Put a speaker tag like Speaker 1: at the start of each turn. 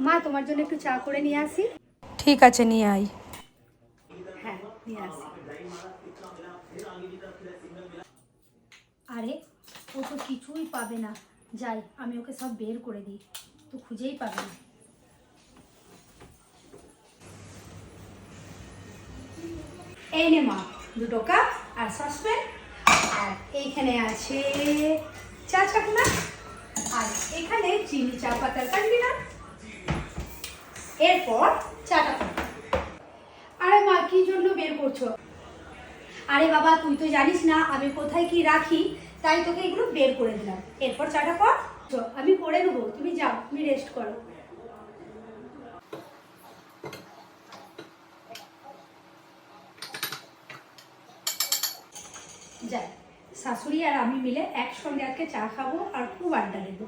Speaker 1: মা তোমার জন্য একটু চা করে নিয়ে আসি।
Speaker 2: ঠিক আছে, নিয়ে আয়।
Speaker 1: হ্যাঁ নিয়ে আসি। আরে ও তো কিছুই পাবে না, যাই আমি ওকে সব বের করে দিই, তো খুঁজেই পাবে না। এই নে মা, 2 কাপ আর সসপ্যান, আর এইখানে আছে চা ছাকনা, আর এখানে চিনি চা পাতার কন্টেনার। এরপর চাটা খাবো। আরে মা কি জন্য বের করছো? আরে বাবা তুই তো জানিস না আমি কোথায় কি রাখি, তাই তোকে এগুলো বের করে দিলাম। এরপর চাটা কর। আমি করে দেবো, তুমি যাও, তুমি রেস্ট করো। যাই, শাশুড়ি আর আমি মিলে একসঙ্গে আজকে চা খাবো আর খুব আড্ডা দেবো।